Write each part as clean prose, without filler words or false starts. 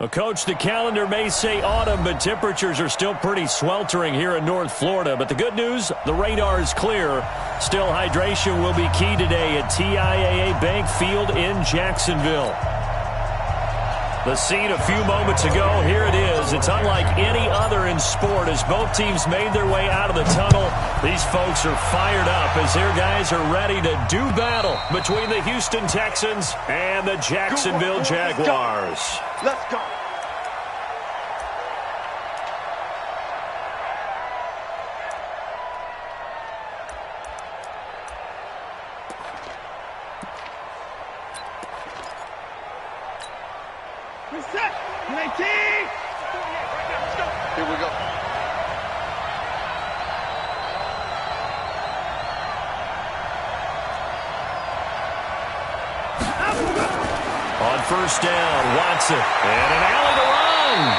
Well, Coach, the calendar may say autumn, but temperatures are still pretty sweltering here in North Florida. But the good news, the radar is clear. Still, hydration will be key today at TIAA Bank Field in Jacksonville. The scene a few moments ago, here it is. It's unlike any other in sport as both teams made their way out of the tunnel. These folks are fired up as their guys are ready to do battle between the Houston Texans and the Jacksonville Jaguars. Let's go. Reset. 19. Here we go. On first down, Watson. And an alley to run.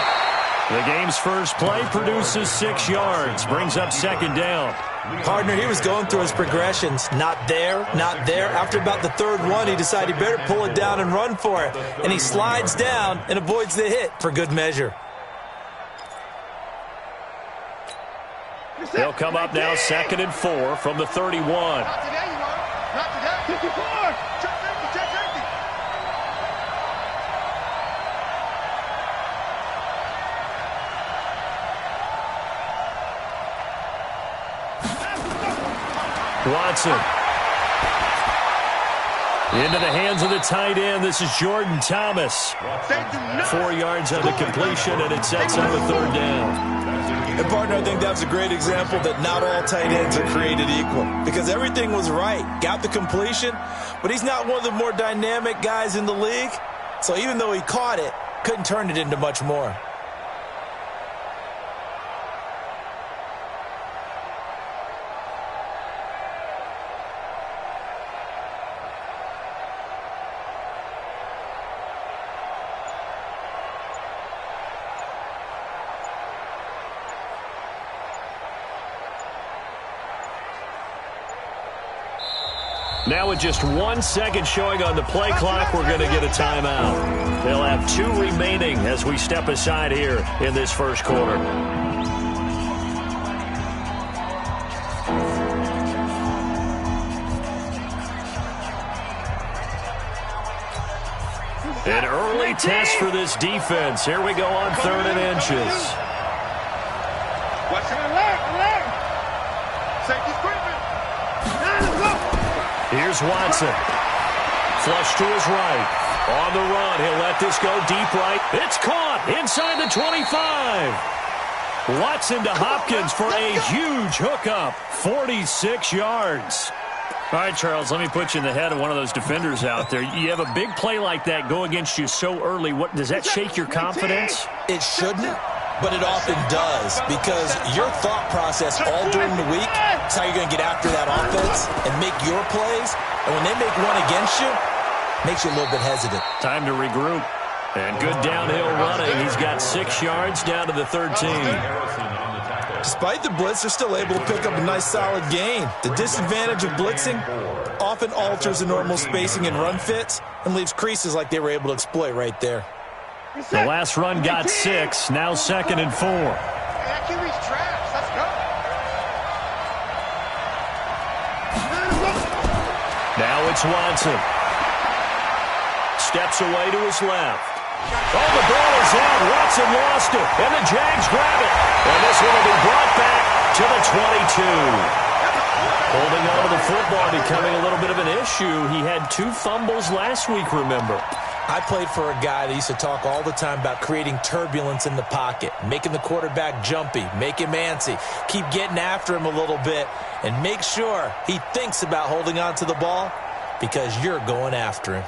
The game's first play produces 6 yards. Brings up second down. Partner, he was going through his progressions. Not there, not there. After about the third one, he decided he better pull it down and run for it. And he slides down and avoids the hit for good measure. They'll come up now 2nd and 4 from the 31. Not today, you know. Not today. 54. Check safety, check safety. Watson. Into the hands of the tight end. This is Jordan Thomas. 4 yards on the completion, and it sets up a third down. And, partner, I think that was a great example that not all tight ends are created equal. Because everything was right. Got the completion, but he's not one of the more dynamic guys in the league. So even though he caught it, couldn't turn it into much more. Now with just 1 second showing on the play clock, we're going to get a timeout. They'll have 2 remaining as we step aside here in this first quarter. An early test for this defense. Here we go on 3rd and inches. Watch it, alert. Safety's creeping. Here's Watson. Flush to his right. On the run. He'll let this go deep right. It's caught inside the 25. Watson to Hopkins for a huge hookup. 46 yards. All right, Charles, let me put you in the head of one of those defenders out there. You have a big play like that go against you so early. What does that shake your confidence? It shouldn't, but it often does, because your thought process all during the week is how you're going to get after that offense and make your plays. And when they make one against you, it makes you a little bit hesitant. Time to regroup. And good downhill running. He's got 6 yards down to the 13. Despite the blitz, they're still able to pick up a nice solid gain. The disadvantage of blitzing often alters the normal spacing and run fits and leaves creases like they were able to exploit right there. The last run got 6. Now 2nd and 4. That QB's trash. Let's go. Now it's Watson. Steps away to his left. Oh, the ball is out. Watson lost it, and the Jags grab it. And this one will be brought back to the 22. Holding on to the football becoming a little bit of an issue. He had 2 fumbles last week, remember. I played for a guy that used to talk all the time about creating turbulence in the pocket, making the quarterback jumpy, make him antsy, keep getting after him a little bit, and make sure he thinks about holding on to the ball because you're going after him.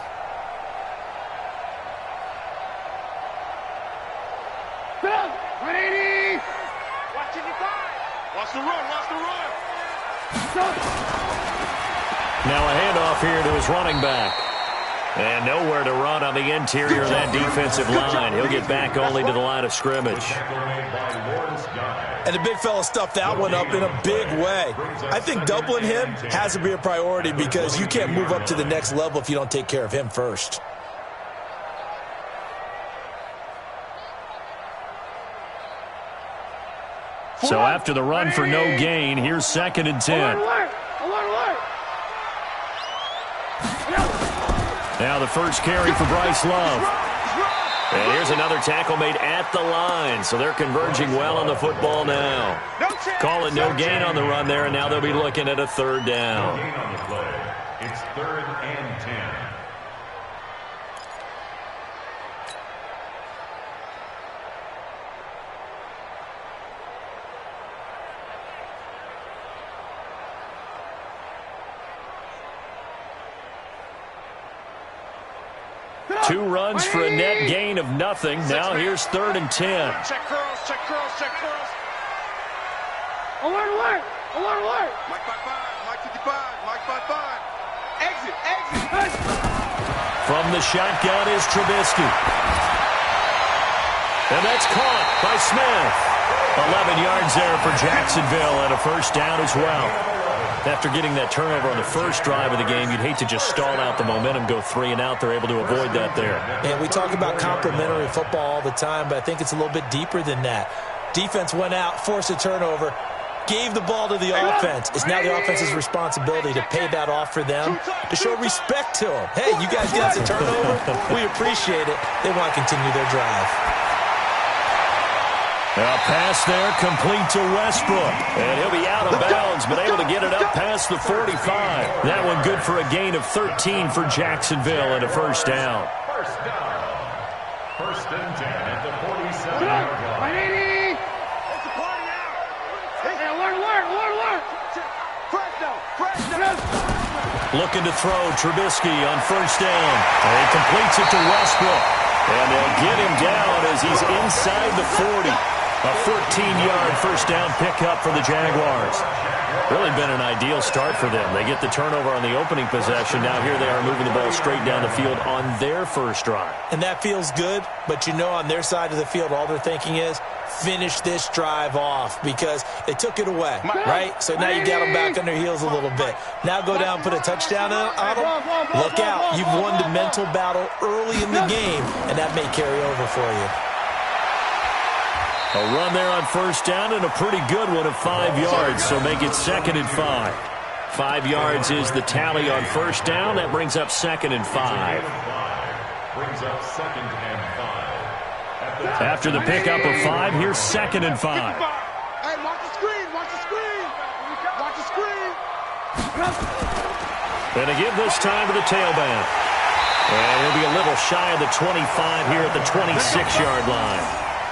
Now a handoff here to his running back. And nowhere to run on the interior of that defensive line. He'll get back only to the line of scrimmage. And the big fella stuffed that one up in a big way. I think doubling him has to be a priority because you can't move up to the next level if you don't take care of him first. So after the run for no gain, here's 2nd and 10. Now the first carry for Bryce Love. And here's another tackle made at the line. So they're converging well on the football now. Call it no gain on the run there, and now they'll be looking at a 3rd down. It's 3rd and 10. Two runs for a net gain of nothing. Now here's 3rd and 10. Check curls, check curls, check curls. Alert. Mike 5-5, Mike 55, Mike 5-5. Exit. From the shotgun is Trubisky. And that's caught by Smith. 11 yards there for Jacksonville and a 1st down as well. After getting that turnover on the first drive of the game, you'd hate to just stall out the momentum, go 3 and out. They're able to avoid that there. And we talk about complementary football all the time, but I think it's a little bit deeper than that. Defense went out, forced a turnover, gave the ball to the offense. It's now the offense's responsibility to pay that off for them, to show respect to them. Hey, you guys get us a turnover? We appreciate it. They want to continue their drive. A pass there complete to Westbrook. And he'll be out of bounds, but able to get it up past the 45. That one good for a gain of 13 for Jacksonville and a 1st down. 1st and 10 at the 47-yard line. Looking to throw Trubisky on 1st down. And he completes it to Westbrook. And they'll get him down as he's inside the 40. A 14-yard 1st down pickup for the Jaguars. Really been an ideal start for them. They get the turnover on the opening possession. Now here they are moving the ball straight down the field on their first drive. And that feels good, but you know on their side of the field, all they're thinking is, finish this drive off because they took it away, right? So now you got them back on their heels a little bit. Now go down, put a touchdown on them. Look out. You've won the mental battle early in the game, and that may carry over for you. A run there on 1st down and a pretty good one of 5 yards, so make it 2nd and 5. 5 yards is the tally on 1st down. That brings up 2nd and 5. Brings up 2nd and 5. After the pickup of 5, here's 2nd and 5. Hey, watch the screen, watch the screen. Watch the screen. And to give this time to the tailback. And he'll be a little shy of the 25 here at the 26-yard line.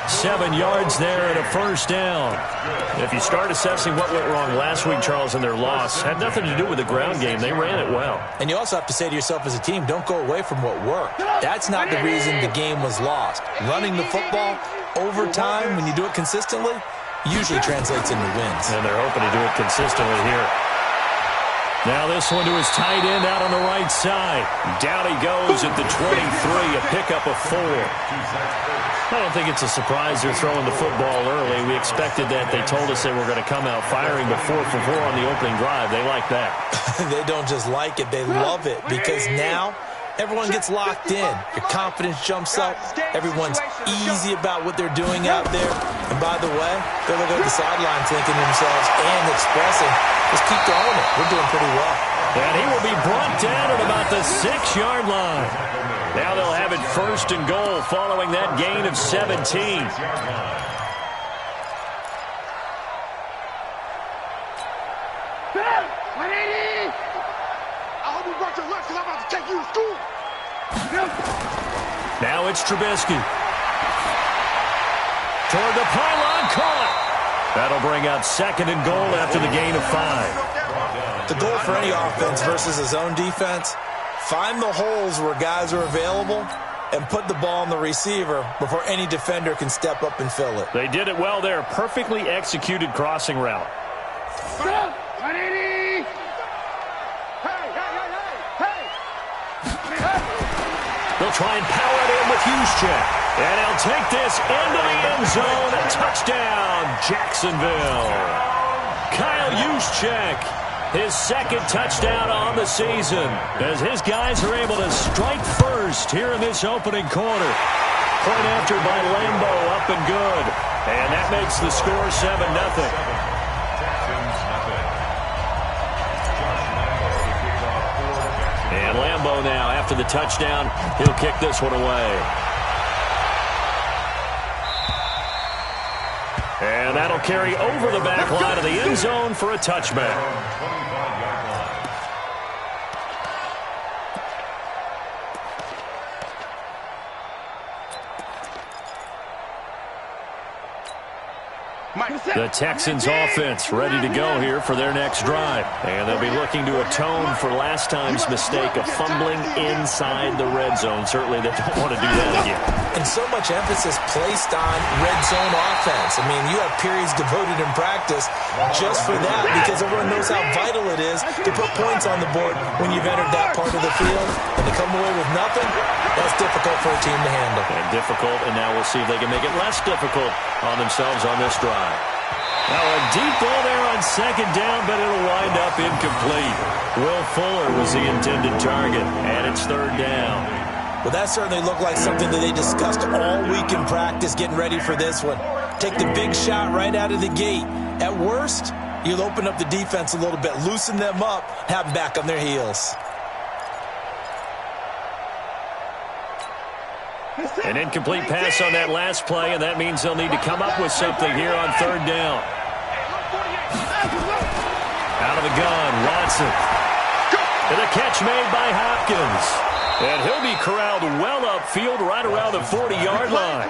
7 yards there and a 1st down. If you start assessing what went wrong last week, Charles, in their loss, had nothing to do with the ground game. They ran it well. And you also have to say to yourself as a team, don't go away from what worked. That's not the reason the game was lost. Running the football over time, when you do it consistently, usually translates into wins. And they're hoping to do it consistently here. Now this one to his tight end out on the right side. Down he goes at the 23, a pickup of 4. I don't think it's a surprise they're throwing the football early. We expected that. They told us they were going to come out firing, but 4 for 4 on the opening drive. They like that. They don't just like it, they love it, because now everyone gets locked in. Your confidence jumps up. Everyone's easy about what they're doing out there. And by the way, they're looking at the sidelines thinking to themselves and expressing, let's keep throwing it. We're doing pretty well. And he will be brought down at about the 6-yard line. Now they'll have it 1st and goal following that gain of 17. Now it's Trubisky. Toward the pylon, caught. That'll bring up 2nd and goal after the gain of 5. The goal for any offense versus a zone defense, find the holes where guys are available and put the ball on the receiver before any defender can step up and fill it. They did it well there. Perfectly executed crossing route. They'll try and power it in with Hou Jax. And he'll take this into the end zone. A touchdown, Jacksonville. Kyle Juszczyk, his 2nd touchdown on the season, as his guys are able to strike first here in this opening quarter. Point after by Lambo, up and good. And that makes the score 7-0. And Lambo now, after the touchdown, he'll kick this one away. And that'll carry over the back line of the end zone for a touchback. The Texans offense ready to go here for their next drive. And they'll be looking to atone for last time's mistake of fumbling inside the red zone. Certainly they don't want to do that again. And so much emphasis placed on red zone offense. I mean, you have periods devoted in practice just for that because everyone knows how vital it is to put points on the board when you've entered that part of the field. And to come away with nothing, that's difficult for a team to handle. And difficult, and now we'll see if they can make it less difficult on themselves on this drive. Now a deep ball there on second down, but it'll wind up incomplete. Will Fuller was the intended target, and it's third down. Well, that certainly looked like something that they discussed all week in practice, getting ready for this one. Take the big shot right out of the gate. At worst, you'll open up the defense a little bit, loosen them up, have them back on their heels. An incomplete pass on that last play, and that means they'll need to come up with something here on third down. Out of the gun, Watson. And a catch made by Hopkins. And he'll be corralled well upfield right around the 40-yard line.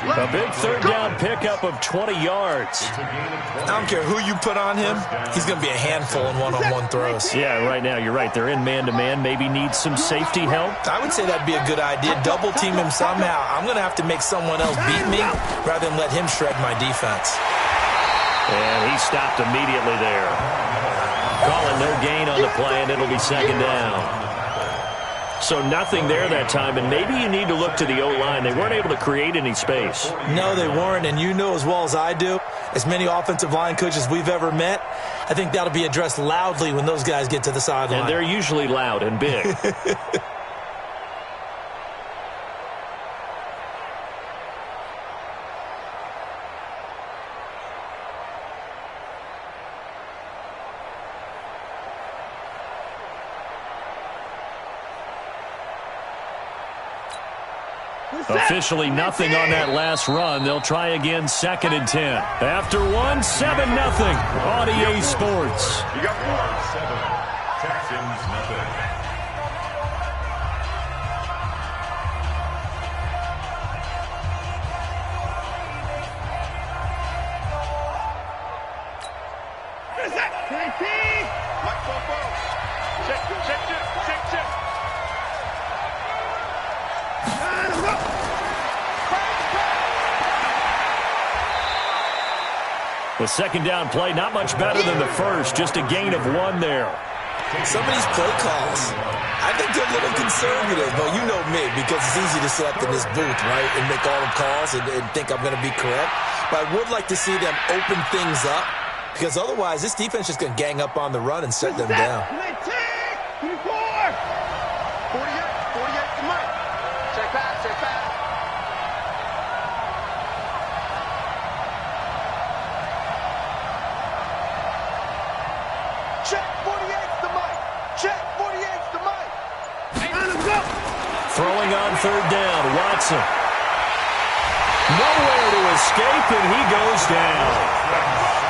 A big third down pickup of 20 yards. I don't care who you put on him. He's going to be a handful in one-on-one throws. Yeah, right now, you're right. They're in man-to-man. Maybe need some safety help. I would say that'd be a good idea. Double team him somehow. I'm going to have to make someone else beat me rather than let him shred my defense. And he stopped immediately there. Calling no gain on the play, and it'll be second down. So nothing there that time, and maybe you need to look to the O-line. They weren't able to create any space. No, they weren't, and you know as well as I do, as many offensive line coaches we've ever met, I think that'll be addressed loudly when those guys get to the sideline. And they're usually loud and big. Officially nothing on that last run. They'll try again, 2nd and 10. After one, 7-0. On EA Sports. You got 7. Texans nothing. The second down play, not much better than the first. Just a gain of 1 there. Some of these play calls, I think they're a little conservative. But you know me, because it's easy to sit up in this booth, right, and make all the calls and think I'm going to be correct. But I would like to see them open things up, because otherwise this defense is going to gang up on the run and set them down. 48 to Mike. Check back, check back. Check 48's the Mike. Check 48's the Mike. Throwing on third down, Watson. Nowhere to escape, and he goes down.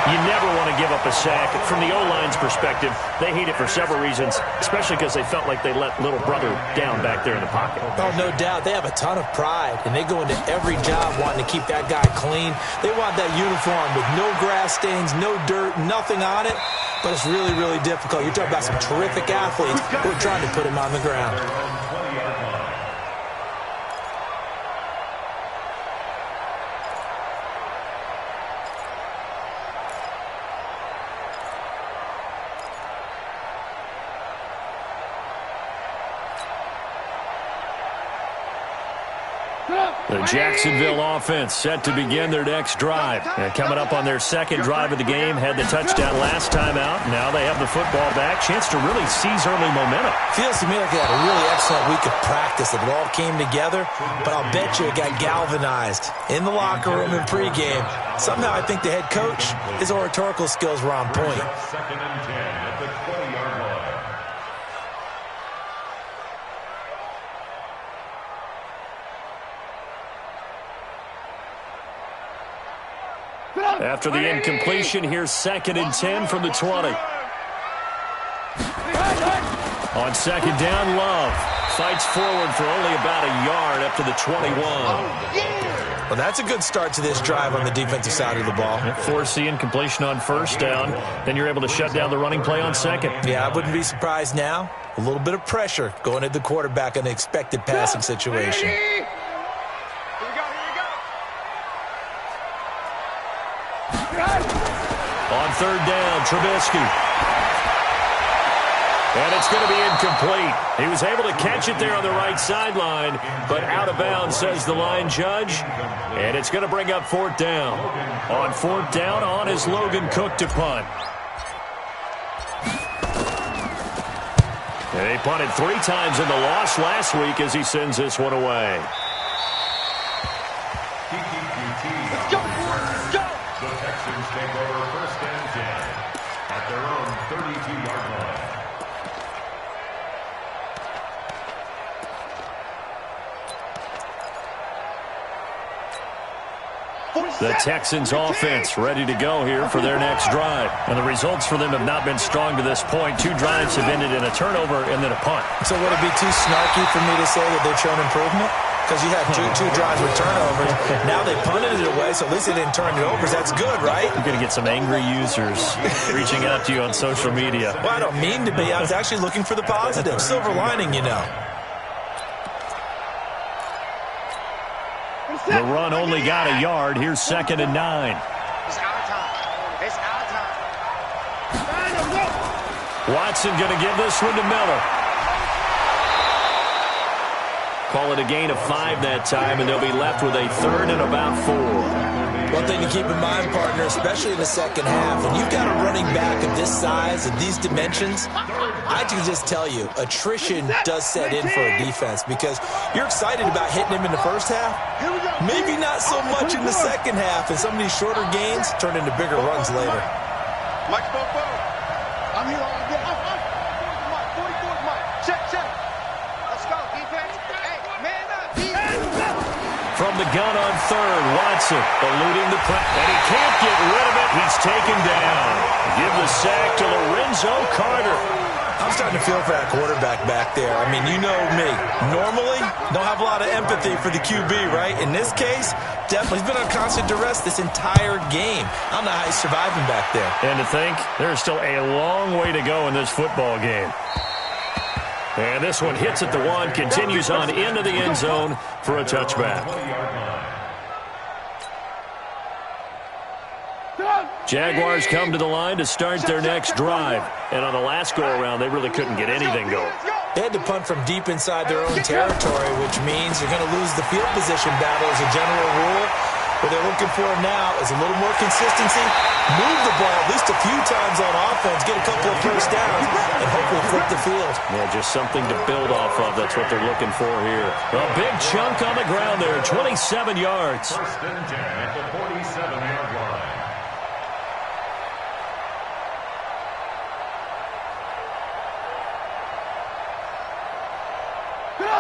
You never want to give up a sack. From the O-line's perspective, they hate it for several reasons, especially because they felt like they let little brother down back there in the pocket. Oh, no doubt. They have a ton of pride, and they go into every job wanting to keep that guy clean. They want that uniform with no grass stains, no dirt, nothing on it. But it's really, really difficult. You're talking about some terrific athletes who are trying to put him on the ground. The Jacksonville offense set to begin their next drive. And coming up on their second drive of the game, had the touchdown last time out. Now they have the football back. Chance to really seize early momentum. Feels to me like they had a really excellent week of practice. It all came together, but I'll bet you it got galvanized in the locker room in pregame. Somehow I think the head coach, his oratorical skills were on point. Second and 10 at the 20-yard line. After the incompletion, here's second and 10 from the 20. On second down, Love fights forward for only about a yard up to the 21. Well, that's a good start to this drive on the defensive side of the ball. Force the incompletion on first down. Then you're able to shut down the running play on second. Yeah, I wouldn't be surprised now. A little bit of pressure going at the quarterback in an expected passing situation. On third down, Trubisky. And it's going to be incomplete. He was able to catch it there on the right sideline, but out of bounds, says the line judge. And it's going to bring up fourth down. On fourth down, on is Logan Cook to punt. And he punted 3 times in the loss last week as he sends this one away. The Texans take over first and 10 at their own 32-yard line. The Texans offense ready to go here for their next drive. And the results for them have not been strong to this point. 2 drives have ended in a turnover and then a punt. So would it be too snarky for me to say that they've shown improvement? Because you had two drives with turnovers. Now they punted it away, so at least they didn't turn it over. That's good, right? You're going to get some angry users reaching out to you on social media. Well, I don't mean to be. I was actually looking for the positive. Silver lining, you know. The run only got a yard. Here's second and 9. It's out of time. It's out of time. Watson going to give this one to Miller. Call it a gain of 5 that time, and they'll be left with a third and about 4. One thing to keep in mind, partner, especially in the second half, when you've got a running back of this size and these dimensions, I can just tell you, attrition does set in for a defense because you're excited about hitting him in the first half. Maybe not so much in the second half, and some of these shorter gains turn into bigger runs later. Mike, I'm here all day. 44's Mike. Check. Let's go, defense. Hey, man up, defense. From the gun on third, Watson eluding the press, and he can't get rid of it. He's taken down. Give the sack to Lorenzo Carter. I'm starting to feel for that quarterback back there. I mean, you know me. Normally, don't have a lot of empathy for the QB, right? In this case, definitely. He's been on constant duress this entire game. I don't know how he's surviving back there. And to think, there's still a long way to go in this football game. And this one hits at the 1, continues on into the end zone for a touchback. Jaguars come to the line to start their next drive. And on the last go-around, they really couldn't get anything going. They had to punt from deep inside their own territory, which means you're going to lose the field position battle as a general rule. What they're looking for now is a little more consistency, move the ball at least a few times on offense, get a couple of first downs, and hopefully flip the field. Yeah, just something to build off of. That's what they're looking for here. A big chunk on the ground there, 27 yards. First and 10 at the 47-yard line.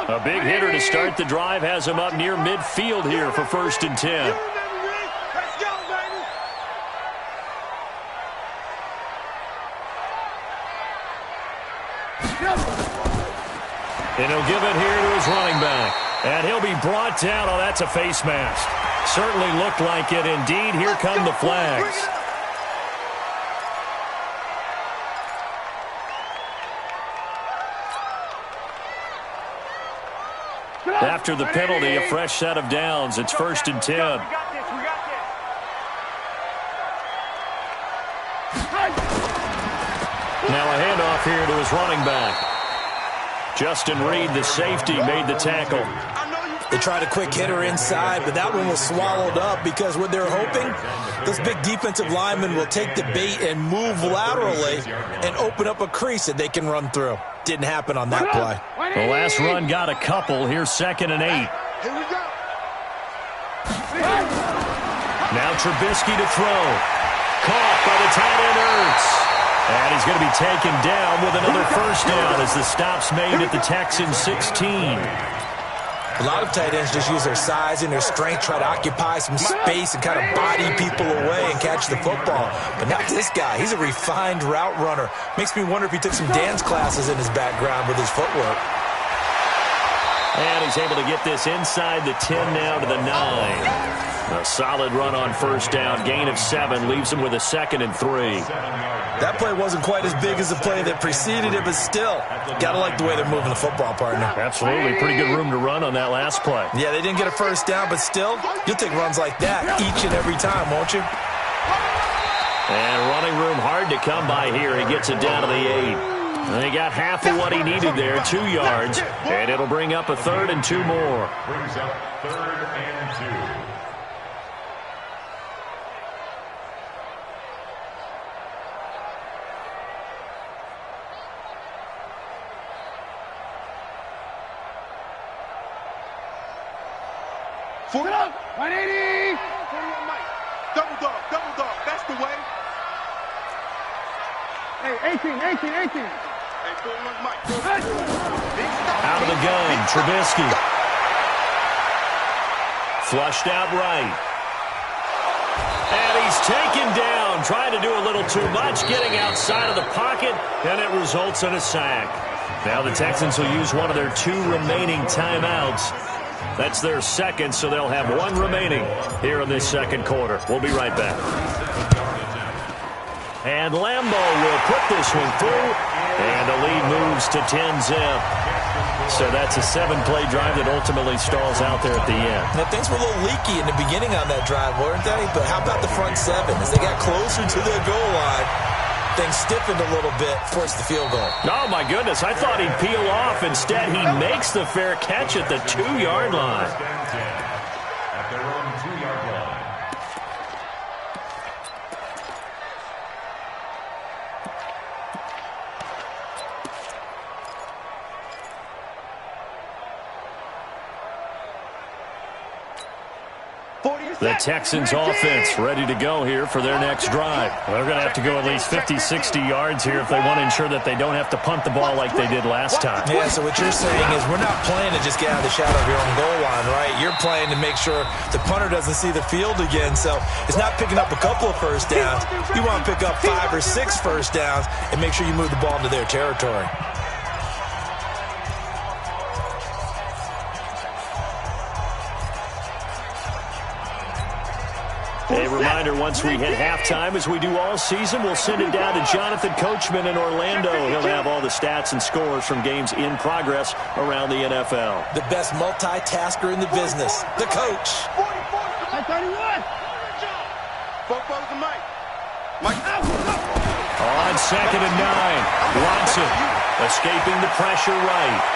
A big hitter to start the drive has him up near midfield here for first and 10. Let's go, baby. And he'll give it here to his running back. And he'll be brought down. Oh, that's a face mask. Certainly looked like it. Indeed, here come the flags. After the penalty, a fresh set of downs. It's first and 10. We got this. Now a handoff here to his running back. Justin Reed, the safety, made the tackle. I know you They tried a quick hitter inside, but that one was swallowed up because what they're hoping, those big defensive linemen will take the bait and move laterally and open up a crease that they can run through. Didn't happen on that play. The last run got a couple. Here's 2nd and 8. Here we go. Now Trubisky to throw. Caught by the tight end Ertz. And he's going to be taken down with another first down as the stop's made at the Texans 16. A lot of tight ends just use their size and their strength, try to occupy some space and kind of body people away and catch the football. But not this guy. He's a refined route runner. Makes me wonder if he took some dance classes in his background with his footwork. And he's able to get this inside the 10 now to the 9. A solid run on first down. Gain of 7 leaves him with a 2nd and 3. That play wasn't quite as big as the play that preceded it, but still, got to like the way they're moving the football, partner. Absolutely. Pretty good room to run on that last play. Yeah, they didn't get a first down, but still, you'll take runs like that each and every time, won't you? And running room hard to come by here. He gets it down to the 8. And he got half of what he needed there, 2 yards. And it'll bring up a 3rd and 2 more. Brings up 3rd and 2. Get up! 180! Double dog, double dog. That's the way. Hey, 18. Hey, 4-1 Mike. Out of the gun, Trubisky. Flushed out right. And he's taken down, trying to do a little too much, getting outside of the pocket, and it results in a sack. Now the Texans will use one of their 2 remaining timeouts. That's their 2nd, so they'll have 1 remaining here in this 2nd quarter. We'll be right back. And Lambeau will put this one through, and the lead moves to 10-zip. So that's a 7-play drive that ultimately stalls out there at the end. Now, things were a little leaky in the beginning on that drive, weren't they? But how about the front 7? As they got closer to their goal line, things stiffened a little bit, forced the field goal. Oh, my goodness. I thought he'd peel off. Instead, he makes the fair catch at the 2-yard line. At their own 2-yard line. The Texans offense ready to go here for their next drive. They're going to have to go at least 50, 60 yards here if they want to ensure that they don't have to punt the ball like they did last time. Yeah, so what you're saying is we're not playing to just get out of the shadow of your own goal line, right? You're playing to make sure the punter doesn't see the field again. So it's not picking up a couple of first downs. You want to pick up 5 or 6 first downs and make sure you move the ball into their territory. A reminder, once we hit halftime, as we do all season, we'll send it down to Jonathan Coachman in Orlando. He'll have all the stats and scores from games in progress around the NFL. The best multitasker in the business, the coach. 31. Both of Mike. On 2nd and 9, Watson escaping the pressure right.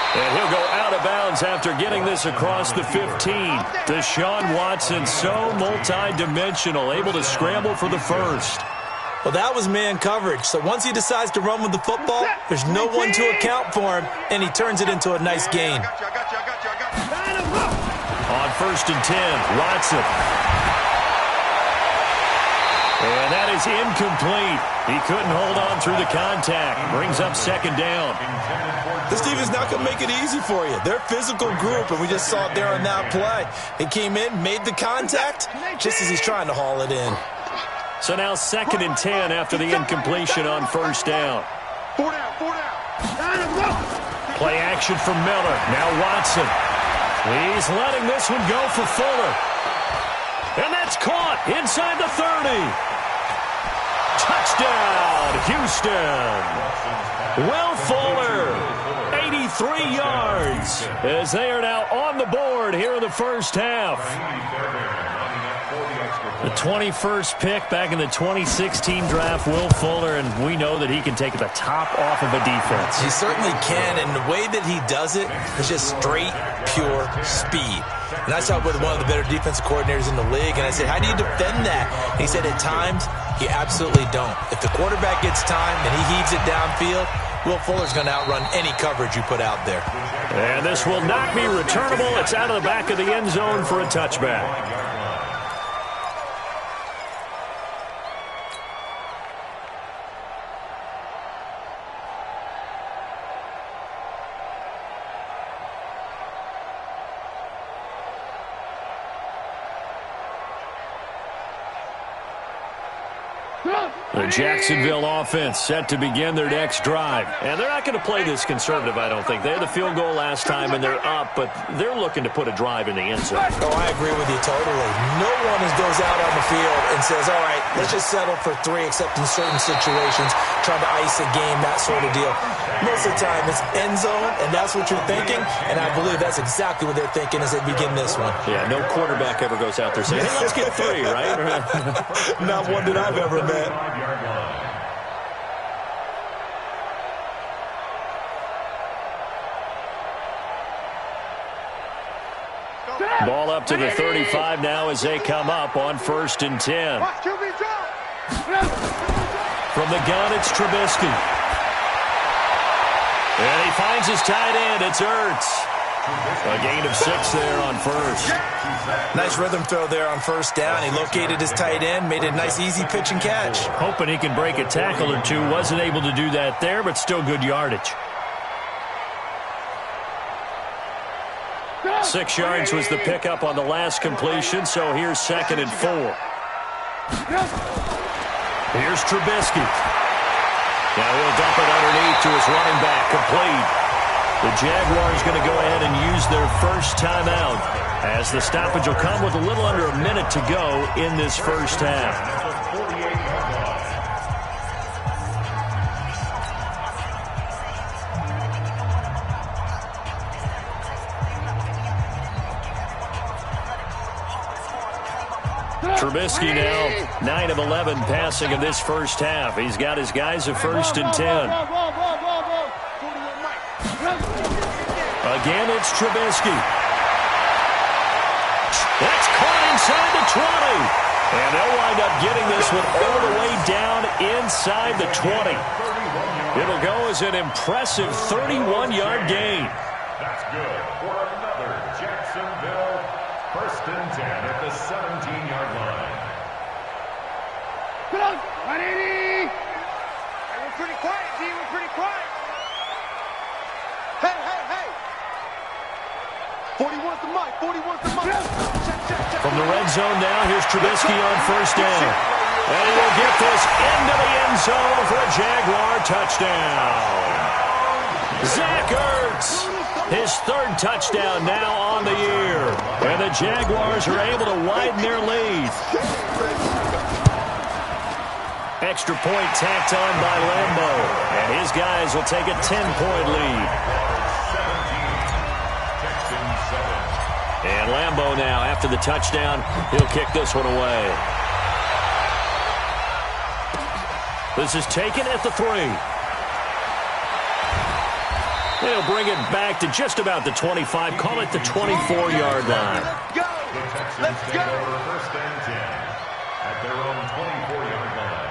And he'll go out of bounds after getting this across the 15. Deshaun Watson, so multi-dimensional, able to scramble for the first. Well, that was man coverage. So once he decides to run with the football, there's no one to account for him, and he turns it into a nice gain. I got you. On 1st and 10, Watson. And that is incomplete. He couldn't hold on through the contact. Brings up 2nd down. This team is not going to make it easy for you. They're a physical group, and we just saw it there on that play. He came in, made the contact, just as he's trying to haul it in. So now 2nd and 10 after the incompletion on 1st down. 4 down. Play action from Miller. Now Watson. He's letting this one go for Fuller. And that's caught inside the 30. Touchdown, Houston. Will Fuller, 83 yards, as they are now on the board here in the first half. The 21st pick back in the 2016 draft, Will Fuller, and we know that he can take the top off of a defense. He certainly can, and the way that he does it is just straight, pure speed. And I talked with one of the better defensive coordinators in the league, and I said, how do you defend that? And he said, at times, you absolutely don't. If the quarterback gets time and he heaves it downfield, Will Fuller's going to outrun any coverage you put out there. And this will not be returnable. It's out of the back of the end zone for a touchback. The Jacksonville offense set to begin their next drive. And they're not going to play this conservative, I don't think. They had the field goal last time, and they're up, but they're looking to put a drive in the end zone. Oh, I agree with you totally. No one goes out on the field and says, all right, let's just settle for 3, except in certain situations, trying to ice a game, that sort of deal. Most of the time, it's end zone, and that's what you're thinking, and I believe that's exactly what they're thinking as they begin this one. Yeah, no quarterback ever goes out there saying, hey, let's get 3, right? Not one that I've ever met. Ball up to the 35 now as they come up on 1st and 10. From the gun, it's Trubisky. And he finds his tight end. It's Ertz. A gain of 6 there on 1st. Nice rhythm throw there on 1st down. He located his tight end, made a nice easy pitch and catch. Hoping he can break a tackle or two. Wasn't able to do that there, but still good yardage. 6 yards was the pickup on the last completion, so here's 2nd and 4. Here's Trubisky. Now he'll dump it underneath to his running back, complete. The Jaguars going to go ahead and use their first timeout, as the stoppage will come with a little under a minute to go in this first half. Trubisky now 9 of 11 passing in this first half. He's got his guys at 1st and 10. Again, it's Trubisky. That's caught inside the 20. And they'll wind up getting this one all the way down inside the 20. It'll go as an impressive 31-yard gain. That's good for another Jacksonville 1st and 10 at the 17-yard line. Come on, 180. Hey, we're pretty quiet, D. We're pretty quiet. Hey, hey, hey. 41's the mic. 41's the mic. Check. From the red zone now, here's Trubisky on 1st down. And he will get this into the end zone for a Jaguar touchdown. Zach Ertz, his 3rd touchdown now on the year. And the Jaguars are able to widen their lead. Extra point tacked on by Lambeau. And his guys will take a 10-point lead. And Lambeau now, after the touchdown, he'll kick this one away. This is taken at the 3. They'll bring it back to just about the 25. Call it the 24-yard line. Let's go. Let's go. 1st and 10 at their own 24-yard line.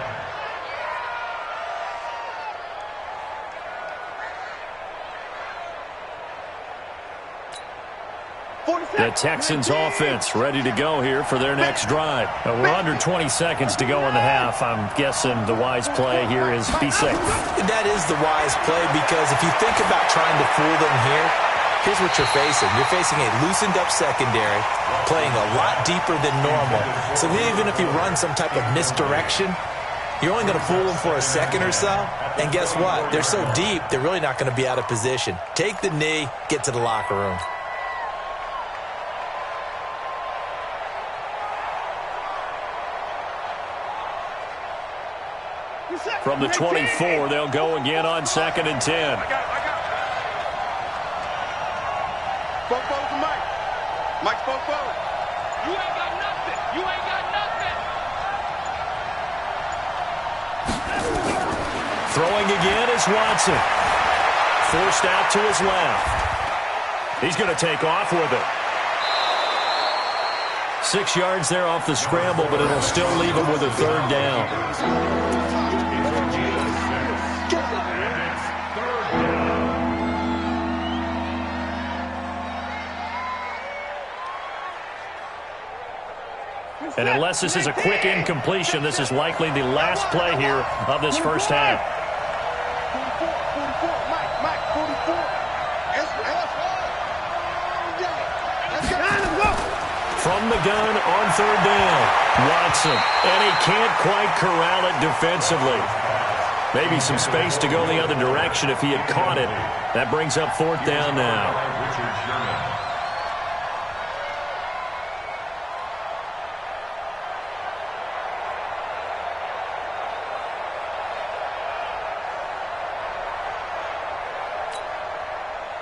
The Texans offense ready to go here for their next drive. We're under 20 seconds to go in the half. I'm guessing the wise play here is be safe. That is the wise play, because if you think about trying to fool them here, here's what you're facing. You're facing a loosened up secondary, playing a lot deeper than normal. So even if you run some type of misdirection, you're only going to fool them for a second or so. And guess what? They're so deep, they're really not going to be out of position. Take the knee, get to the locker room. From the 24, they'll go again on 2nd and 10. Both the mic. Mike's both. You ain't got nothing. You ain't got nothing. Throwing again is Watson. Forced out to his left. He's going to take off with it. 6 yards there off the scramble, but it'll still leave him with a third down. And unless this is a quick incompletion, this is likely the last play here of this first half. 44, Mike, 44. From the gun on third down, Watson. And he can't quite corral it defensively. Maybe some space to go the other direction if he had caught it. That brings up fourth down now.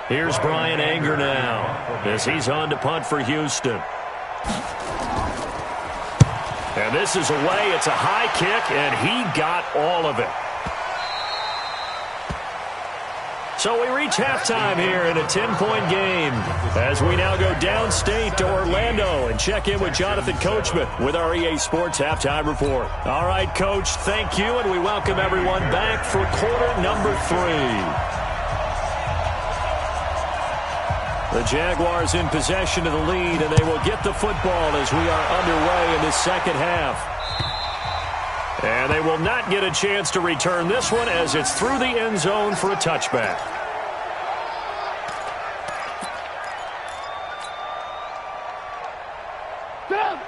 Here's Brian Anger now as he's on to punt for Houston. And this is away. It's a high kick, and he got all of it. So we reach halftime here in a 10-point game as we now go downstate to Orlando and check in with Jonathan Coachman with our EA Sports Halftime Report. All right, Coach, thank you, and we welcome everyone back for quarter number 3. The Jaguars in possession of the lead, and they will get the football as we are underway in the second half. And they will not get a chance to return this one as it's through the end zone for a touchback.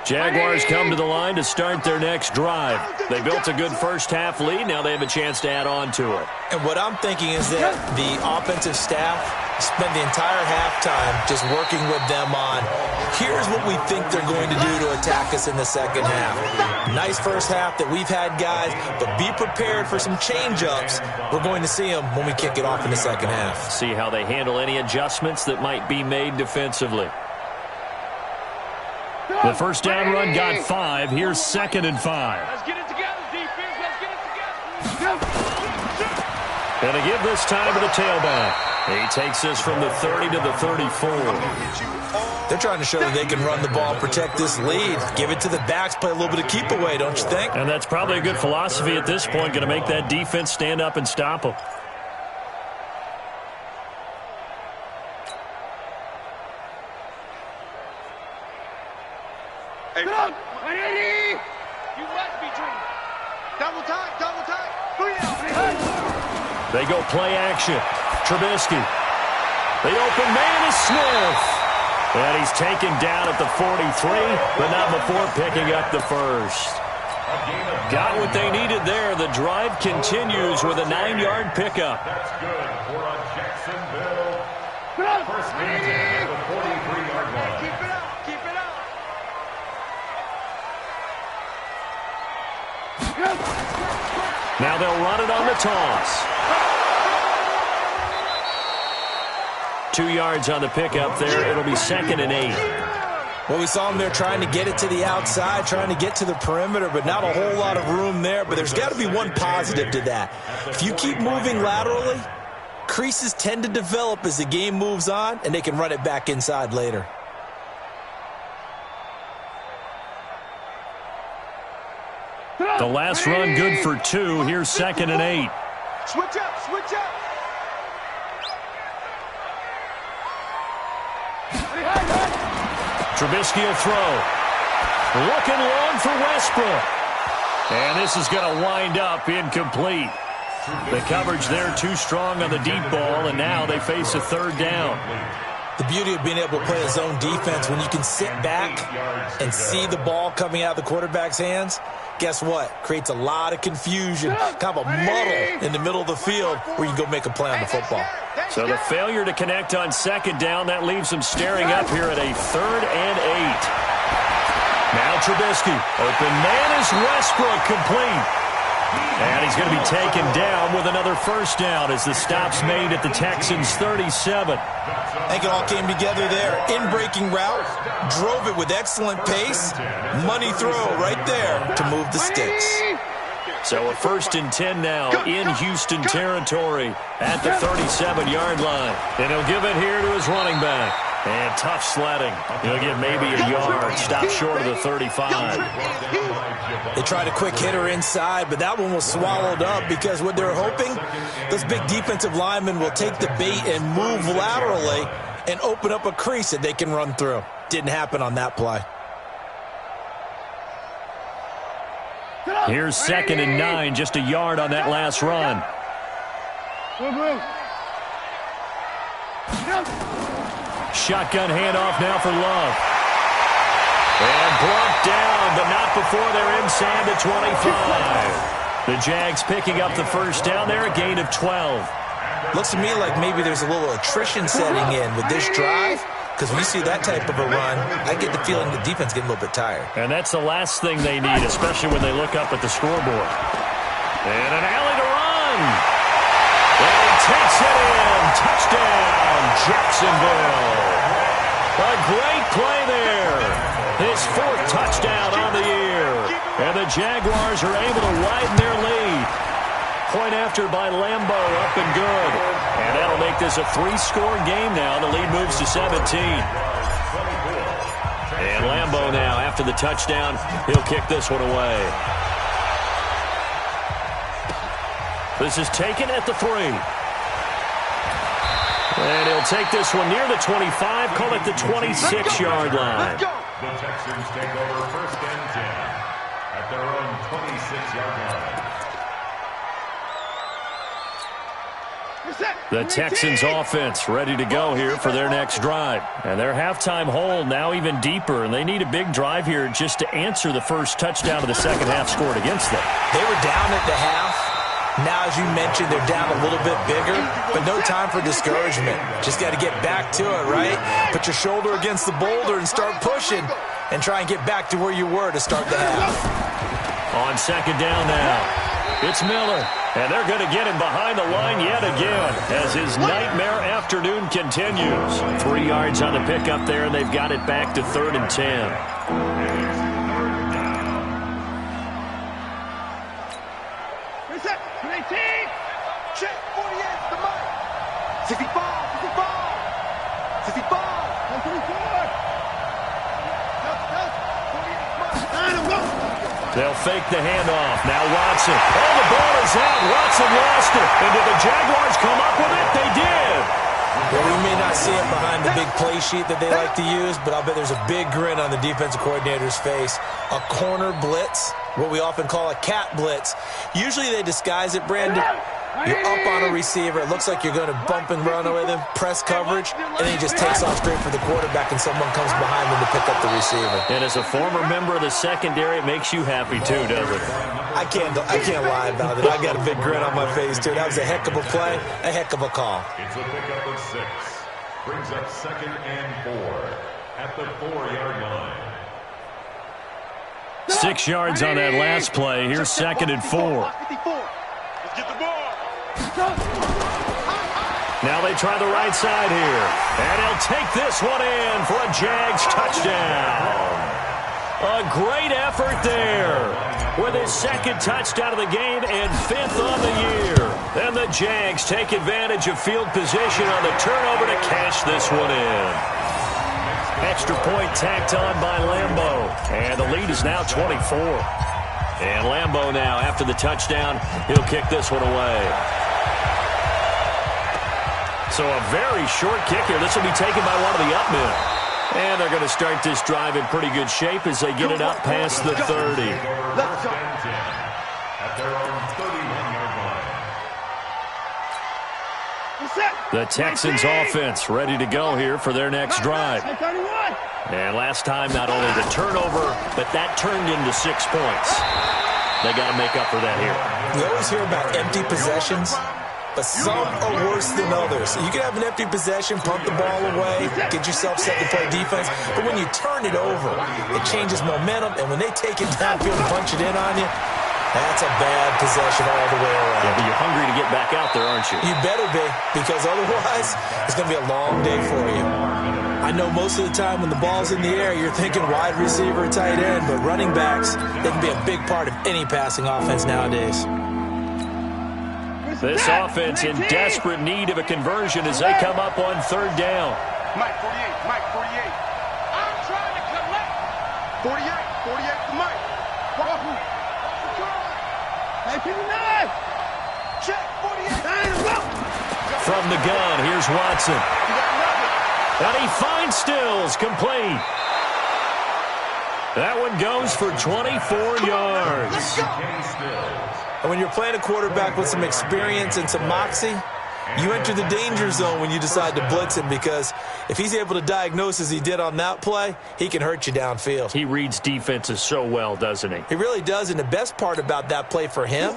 Jaguars come to the line to start their next drive. They built a good first-half lead. Now they have a chance to add on to it. And what I'm thinking is that the offensive staff spent the entire halftime just working with them on, here's what we think they're going to do to attack us in the second half. Nice first half that we've had, guys, but be prepared for some change-ups. We're going to see them when we kick it off in the second half. See how they handle any adjustments that might be made defensively. The first down run got 5. Here's 2nd and 5. Let's get it together, defense. Let's get it together. And to give this time to the tailback. He takes this from the 30 to the 34. They're trying to show that they can run the ball, protect this lead. Give it to the backs, play a little bit of keep away, don't you think? And that's probably a good philosophy at this point, going to make that defense stand up and stop them. Hey, you must be dreaming. Double time. They go play action. Trubisky. The open man is Smith. And he's taken down at the 43, but not before picking up the first. Got what they needed there. The drive continues with a 9-yard pickup. That's good for a Jacksonville. First and 10 at the 43-yard line. Keep it up. Now they'll run it on the toss. 2 yards on the pickup there. It'll be 2nd and 8. Well, we saw them there trying to get it to the outside, trying to get to the perimeter, but not a whole lot of room there. But there's got to be one positive to that. If you keep moving laterally, creases tend to develop as the game moves on, and they can run it back inside later. The last run good for 2. Here's 2nd and 8. Switch up. Trubisky will throw. Looking long for Westbrook. And this is going to wind up incomplete. The coverage there too strong on the deep ball, and now they face a third down. The beauty of being able to play a zone defense, when you can sit back and see the ball coming out of the quarterback's hands, guess what? Creates a lot of confusion, kind of a muddle in the middle of the field where you can go make a play on the football. So the failure to connect on second down, that leaves them staring up here at a 3rd and 8. Now Trubisky. Open man is Westbrook, complete. And he's going to be taken down with another first down as the stop's made at the Texans' 37. I think it all came together there. In-breaking route, drove it with excellent pace. Money throw right there to move the sticks. So a 1st and 10 now in Houston territory at the 37-yard line. And he'll give it here to his running back. And tough sledding. He'll get maybe a yard. Stop short of the 35. They tried a quick hitter inside, but that one was swallowed up because what they're hoping, those big defensive linemen will take the bait and move laterally and open up a crease that they can run through. Didn't happen on that play. Here's 2nd and 9, just a yard on that last run. Shotgun handoff now for Love. And blocked down, but not before they're inside the 25. The Jags picking up the first down there, a gain of 12. Looks to me like maybe there's a little attrition setting in with this drive. Because when you see that type of a run, I get the feeling the defense getting a little bit tired. And that's the last thing they need, especially when they look up at the scoreboard. And an alley to run. And he takes it in. Touchdown, Jacksonville. A great play there. His 4th touchdown on the year. And the Jaguars are able to widen their lead. Point after by Lambo, up and good. And that'll make this a 3-score game now. The lead moves to 17. And Lambo now, after the touchdown, he'll kick this one away. This is taken at the 3. And he'll take this one near the 25, call it the 26-yard line. The Texans take over 1st and 10 at their own 26-yard line. The Texans offense ready to go here for their next drive. And their halftime hole now even deeper, and they need a big drive here just to answer the first touchdown of the second half scored against them. They were down at the half. Now, as you mentioned, they're down a little bit bigger, but no time for discouragement. Just got to get back to it, right? Put your shoulder against the boulder and start pushing and try and get back to where you were to start the half. On 2nd down now. It's Miller, and they're going to get him behind the line yet again as his nightmare afternoon continues. 3 yards on the pickup there, and they've got it back to 3rd and 10. Reset. 18. Check. 48. The mark. 65. 65. 65. 124. They'll fake the handoff. Now Watson. Oh, the ball is out. Watson lost it. And did the Jaguars come up with it? They did. Well, we may not see it behind the big play sheet that they like to use, but I'll bet there's a big grin on the defensive coordinator's face. A corner blitz, what we often call a cat blitz. Usually they disguise it, Brandon. You're up on a receiver. It looks like you're going to bump and run with him, press coverage, and then he just takes off straight for the quarterback, and someone comes behind him to pick up the receiver. And as a former member of the secondary, it makes you happy too, doesn't it? I can't lie about it. I got a big grin on my face, too. That was a heck of a play, a heck of a call. It's a pickup of 6. Brings up 2nd and 4 at the 4-yard line. 6 yards on that last play. Here's 2nd and 4. Let's get the ball. Now they try the right side here. And he'll take this one in for a Jags touchdown. A great effort there with his 2nd touchdown of the game and 5th on the year. And the Jags take advantage of field position on the turnover to cash this one in. Extra point tacked on by Lambo. And the lead is now 24. And Lambo now, after the touchdown, he'll kick this one away. So a very short kick here. This will be taken by one of the up men. And they're going to start this drive in pretty good shape as they get it up past the 30. Let's go. At their own 31-yard line. The Texans offense ready to go here for their next drive. And last time, not only the turnover, but that turned into 6 points. They got to make up for that here. We always hear about empty possessions, but some are worse than others. You can have an empty possession, punt the ball away, get yourself set to play defense, but when you turn it over, it changes momentum, and when they take it downfield and punch it in on you, that's a bad possession all the way around. Yeah, but you're hungry to get back out there, aren't you? You better be, because otherwise, it's going to be a long day for you. I know most of the time when the ball's in the air, you're thinking wide receiver, tight end, but running backs, they can be a big part of any passing offense nowadays. This offense in desperate need of a conversion as they come up on third down. Mike 48, Mike 48. I'm trying to collect. 48 to Mike. Hey, 59. Check, 48. From the gun, here's Watson. And he finds Stills, complete. That one goes for 24 yards. And when you're playing a quarterback with some experience and some moxie, you enter the danger zone when you decide to blitz him, because if he's able to diagnose as he did on that play, he can hurt you downfield. He reads defenses so well, doesn't he? He really does, and the best part about that play for him,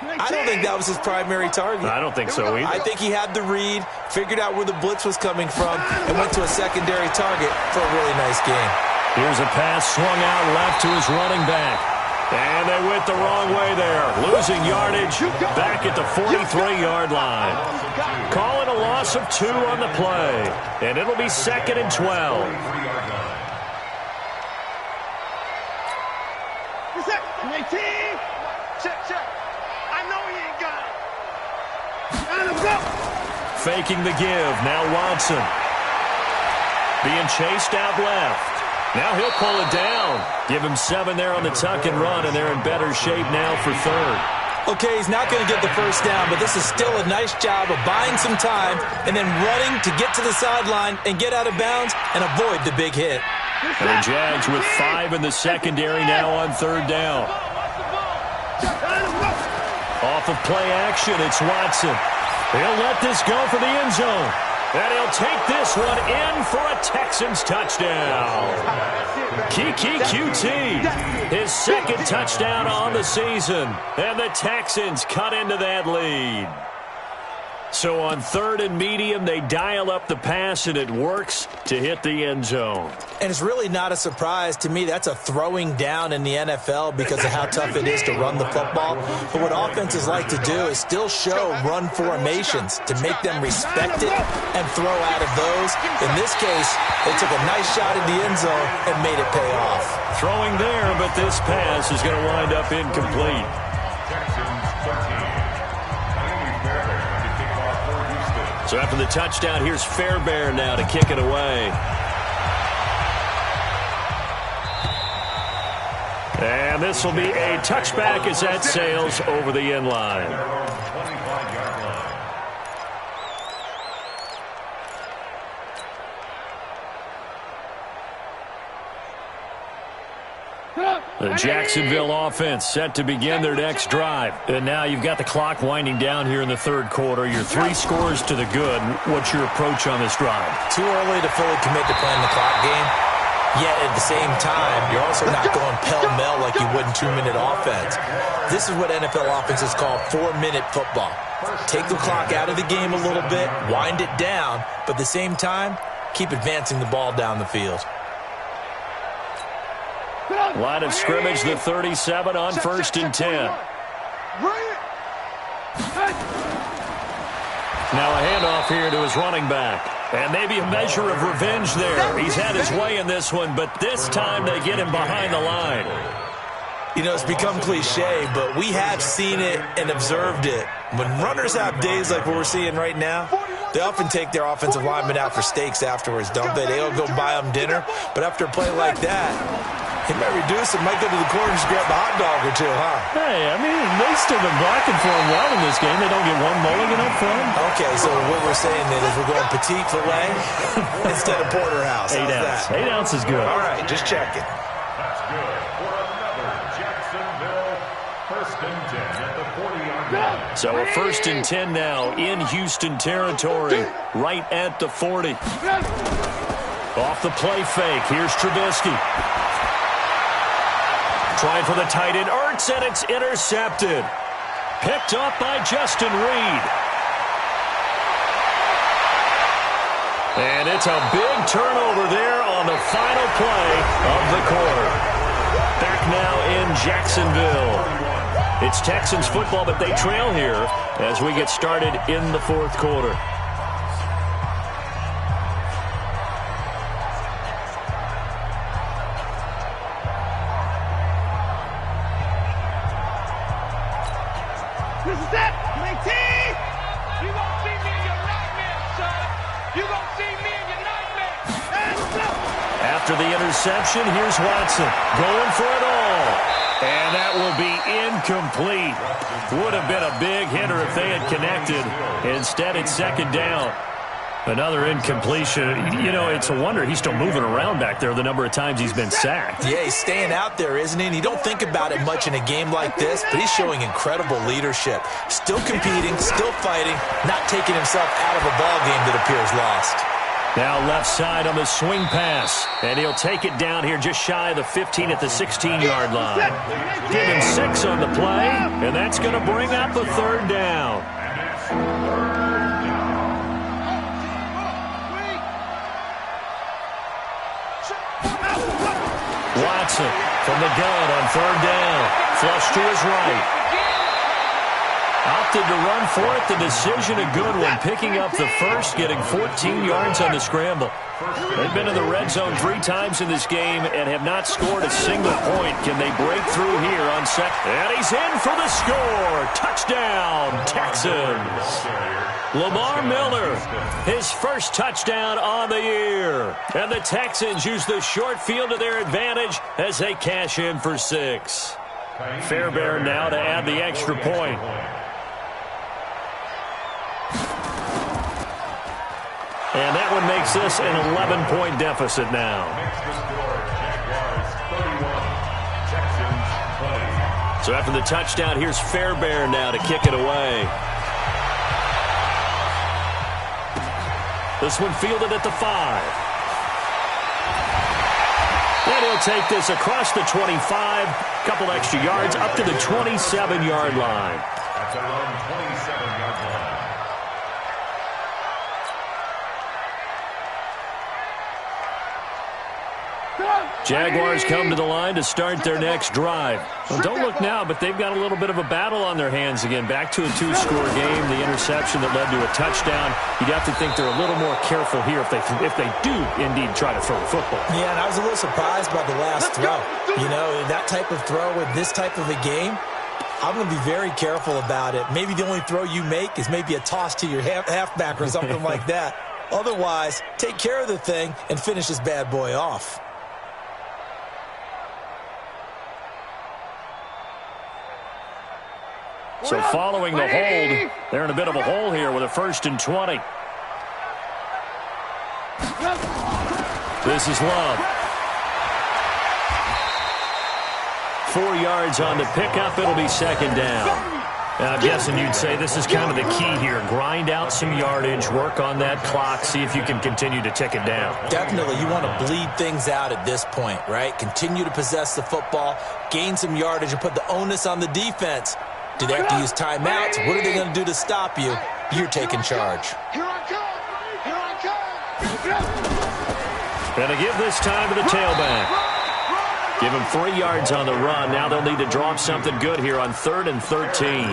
I don't think that was his primary target. I don't think so either. I think he had the read, figured out where the blitz was coming from, and went to a secondary target for a really nice game. Here's a pass swung out left to his running back. And they went the wrong way there. Losing yardage back at the 43-yard line. Calling a loss of 2 on the play. And it'll be 2nd and 12. Check. I know he ain't got it. Faking the give. Now Watson. Being chased out left. Now he'll pull it down. Give him 7 there on the tuck and run, and they're in better shape now for third. Okay, he's not going to get the first down, but this is still a nice job of buying some time and then running to get to the sideline and get out of bounds and avoid the big hit. And the Jags with 5 in the secondary now on third down. Off of play action, it's Watson. He'll let this go for the end zone. And he'll take this one in for a Texans touchdown. Kiki QT, his 2nd touchdown on the season. And the Texans cut into that lead. So on 3rd and medium, they dial up the pass, and it works to hit the end zone. And it's really not a surprise to me. That's a throwing down in the NFL because of how tough it is to run the football. But what offenses like to do is still show run formations to make them respect it and throw out of those. In this case, they took a nice shot at the end zone and made it pay off. Throwing there, but this pass is going to wind up incomplete. So after the touchdown, here's Fairbairn now to kick it away. And this will be a touchback as that sails over the end line. The Jacksonville offense set to begin their next drive. And now you've got the clock winding down here in the 3rd quarter. You're 3 scores to the good. What's your approach on this drive? Too early to fully commit to playing the clock game. Yet at the same time, you're also not going pell-mell like you would in 2-minute offense. This is what NFL offenses call 4-minute football. Take the clock out of the game a little bit, wind it down, but at the same time, keep advancing the ball down the field. Line of scrimmage, the 37 on 1st and 10. Now a handoff here to his running back. And maybe a measure of revenge there. He's had his way in this one, but this time they get him behind the line. You know, it's become cliche, but we have seen it and observed it. When runners have days like what we're seeing right now, they often take their offensive linemen out for steaks afterwards, don't they? They'll go buy them dinner, but after a play like that, he might reduce it, might go to the corner and just grab a hot dog or two, huh? Hey, I mean, they've still been blocking for him well in this game. They don't get one mulligan up front. Okay, so what we're saying then is we're going petite filet instead of porterhouse. 8 ounce. 8 ounce is good. All right, just checking. That's good for another Jacksonville 1st and 10 at the 40-yard line. So a 1st and 10 now in Houston territory, right at the 40. Off the play fake, here's Trubisky. Trying for the tight end, Ertz, and it's intercepted. Picked up by Justin Reed. And it's a big turnover there on the final play of the quarter. Back now in Jacksonville. It's Texans football, but they trail here as we get started in the 4th quarter. After the interception, here's Watson going for it all. And that will be incomplete. Would have been a big hitter if they had connected. Instead, it's second down. Another incompletion. You know, it's a wonder he's still moving around back there the number of times he's been sacked. Yeah, he's staying out there, isn't he? And you don't think about it much in a game like this, but he's showing incredible leadership. Still competing, still fighting, not taking himself out of a ball game that appears lost. Now left side on the swing pass. And he'll take it down here just shy of the 15 at the 16-yard line. Give him 6 on the play, and that's going to bring up a third down. Watson from the gun on third down. Flush to his right. Opted to run for it. The decision a good one. Picking up the first, getting 14 yards on the scramble. They've been in the red zone 3 times in this game and have not scored a single point. Can they break through here on second? And he's in for the score. Touchdown, Texans. Lamar Miller, his first touchdown on the year. And the Texans use the short field to their advantage as they cash in for 6. Fairbairn now to add the extra point. And that one makes this an 11-point deficit now. So after the touchdown, here's Fairbairn now to kick it away. This one fielded at the 5. And he'll take this across the 25. Couple extra yards up to the 27-yard line. That's around 27-yard line. Jaguars come to the line to start their next drive. Well, don't look now, but they've got a little bit of a battle on their hands again. Back to a 2-score game. The interception that led to a touchdown. You'd have to think they're a little more careful here if they do indeed try to throw the football. Yeah, and I was a little surprised by the last throw. You know, that type of throw with this type of a game, I'm going to be very careful about it. Maybe the only throw you make is maybe a toss to your halfback or something like that. Otherwise, take care of the thing and finish this bad boy off. So following the hold, they're in a bit of a hole here with a 1st and 20. This is Love. 4 yards on the pickup. It'll be second down. And I'm guessing you'd say this is kind of the key here. Grind out some yardage, work on that clock, see if you can continue to tick it down. Definitely. You want to bleed things out at this point, right? Continue to possess the football, gain some yardage, and put the onus on the defense. Do they have to use timeouts? What are they going to do to stop you? You're taking charge. Here I come! Here I come! And to give this time to the tailback. Give him 3 yards on the run. Now they'll need to drop something good here on 3rd and 13.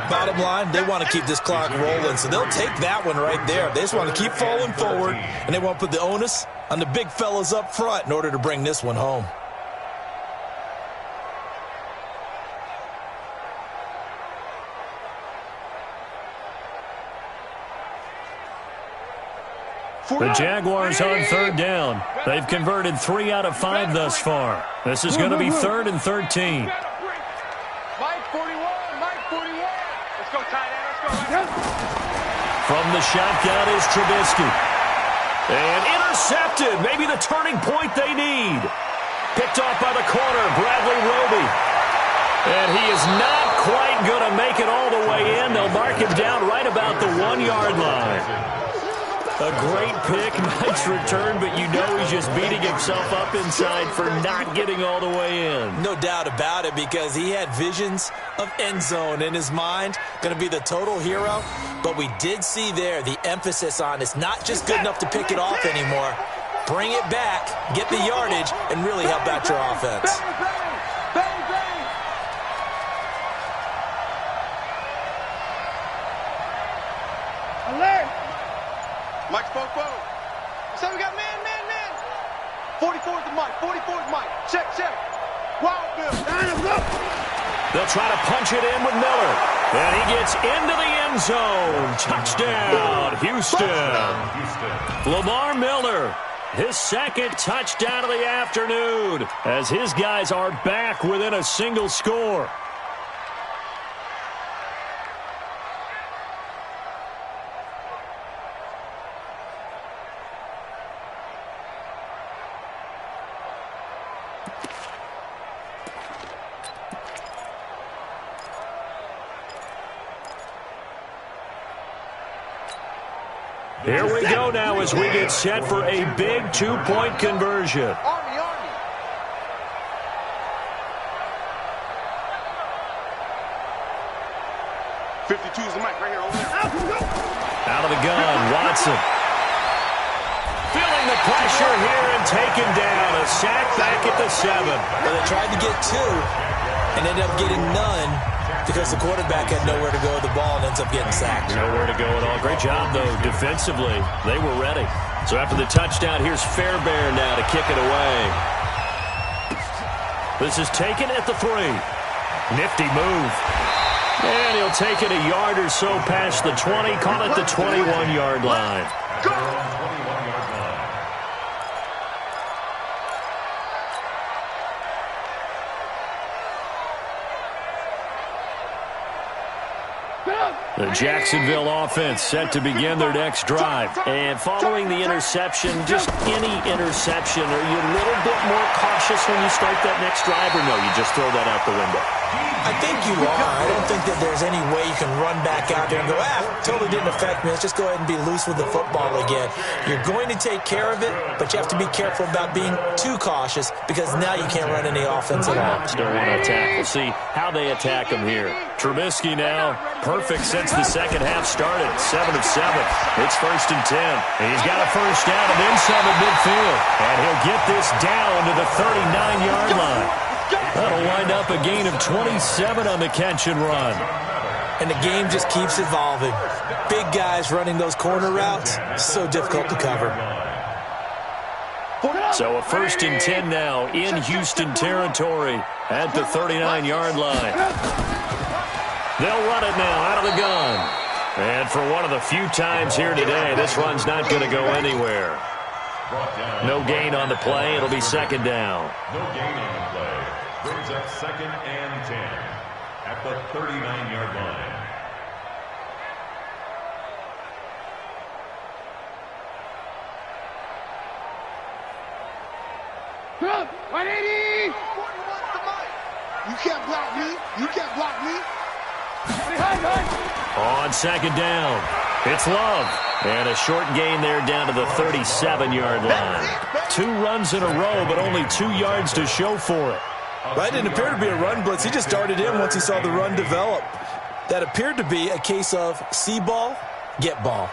Bottom line, they want to keep this clock rolling, so they'll take that one right there. They just want to keep falling forward, and they want to put the onus on the big fellas up front in order to bring this one home. The Jaguars on 3rd down. They've converted 3 out of 5 thus far. This is going to be 3rd and 13. Mike 41, Mike 41. Let's go, tight end. Let's go. From the shotgun is Trubisky. And intercepted. Maybe the turning point they need. Picked off by the corner, Bradley Roby. And he is not quite going to make it all the way in. They'll mark him down right about the 1-yard line. A great pick, nice return, but you know he's just beating himself up inside for not getting all the way in. No doubt about it, because he had visions of end zone in his mind. Going to be the total hero. But we did see there the emphasis on it's not just good enough to pick it off anymore. Bring it back, get the yardage, and really help out your offense. Mike spoke forward. So we got man. 44 is the Mike. 44 is Mike. Check. Wild Bill. They'll try to punch it in with Miller. And he gets into the end zone. Touchdown, Houston. Lamar Miller, his second touchdown of the afternoon, as his guys are back within a single score. Here we go now as we get set for a big two-point conversion. Army, Army. 52 is the mic right here. Over there. Out of the gun, Watson. Feeling the pressure here and taken down. A sack back at the 7. Well, they tried to get 2 and ended up getting none because the quarterback had nowhere to go with the ball and ends up getting sacked. Nowhere to go at all. Great job, though, defensively. They were ready. So after the touchdown, here's Fairbairn now to kick it away. This is taken at the 3. Nifty move. And he'll take it a yard or so past the 20, call it the 21-yard line. The Jacksonville offense set to begin their next drive. And following the interception, just any interception, are you a little bit more cautious when you start that next drive, or no, you just throw that out the window? I think you are. I don't think that there's any way you can run back out there and go, totally didn't affect me. Let's just go ahead and be loose with the football again. You're going to take care of it, but you have to be careful about being too cautious because now you can't run any offense at all. Still want to attack. We'll see how they attack him here. Trubisky now, perfect since the second half started. 7 of 7. It's 1st and 10. He's got a first down and then some at midfield. And he'll get this down to the 39-yard line. That'll wind up a gain of 27 on the catch and run. And the game just keeps evolving. Big guys running those corner routes, so difficult to cover. So a 1st and 10 now in Houston territory at the 39-yard line. They'll run it now out of the gun. And for one of the few times here today, this run's not going to go anywhere. No gain on the play. It'll be 2nd down. No gain on the play. Brings up 2nd and 10 at the 39-yard line. You can't block me. You can't block me. On 2nd down, it's Love. And a short gain there down to the 37-yard line. 2 runs in a row, but only 2 yards to show for it. That didn't appear to be a run blitz. He just started in once he saw the run develop. That appeared to be a case of see ball, get ball.